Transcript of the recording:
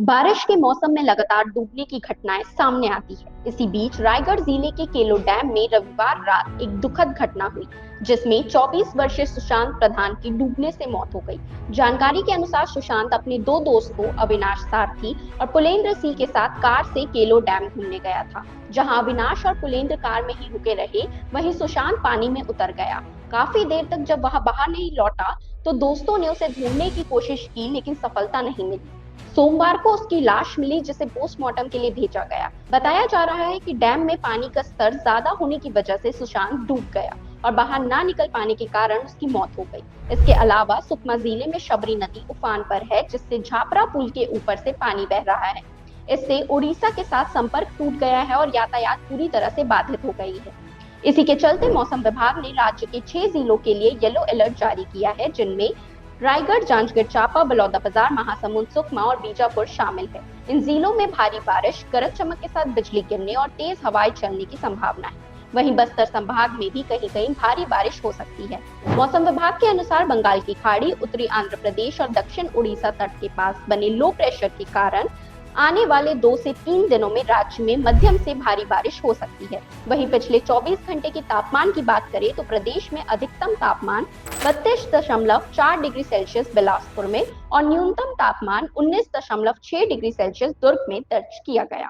बारिश के मौसम में लगातार डूबने की घटनाएं सामने आती है। इसी बीच रायगढ़ जिले के केलो डैम में रविवार रात एक दुखद घटना हुई, जिसमें 24 वर्षीय सुशांत प्रधान की डूबने से मौत हो गई। जानकारी के अनुसार सुशांत अपने दो दोस्तों अविनाश सारथी और पुलेंद्र सिंह के साथ कार से केलो डैम घूमने गया था। जहां अविनाश और पुलेंद्र कार में ही रुके रहे, वहीं सुशांत पानी में उतर गया। काफी देर तक जब वह बाहर नहीं लौटा, तो दोस्तों ने उसे ढूंढने की कोशिश की, लेकिन सफलता नहीं मिली। सोमवार को उसकी लाश मिली, जिसे पोस्टमार्टम के लिए भेजा गया। बताया जा रहा है कि डैम में पानी का स्तर ज्यादा होने की वजह से सुशांत डूब गया और बाहर ना निकल पाने के कारण उसकी मौत हो गई। इसके अलावा सुकमा जिले में शबरी नदी उफान पर है, जिससे झापरा पुल के ऊपर से पानी बह रहा है। इससे उड़ीसा के साथ संपर्क टूट गया है और यातायात पूरी तरह से बाधित हो गई है। इसी के चलते मौसम विभाग ने राज्य के 6 जिलों के लिए येलो अलर्ट जारी किया है, जिनमें रायगढ़, जांजगीर चांपा, बलौदाबाजार, महासमुंद, सुकमा और बीजापुर शामिल है। इन जिलों में भारी बारिश, गरज चमक के साथ बिजली गिरने और तेज हवाएं चलने की संभावना है। वहीं बस्तर संभाग में भी कहीं कहीं भारी बारिश हो सकती है। मौसम विभाग के अनुसार बंगाल की खाड़ी, उत्तरी आंध्र प्रदेश और दक्षिण उड़ीसा तट के पास बने लो प्रेशर के कारण आने वाले 2 से 3 दिनों में राज्य में मध्यम से भारी बारिश हो सकती है। वहीं पिछले 24 घंटे के तापमान की बात करें तो प्रदेश में अधिकतम तापमान 32.4 डिग्री सेल्सियस बिलासपुर में और न्यूनतम तापमान 19.6 डिग्री सेल्सियस दुर्ग में दर्ज किया गया।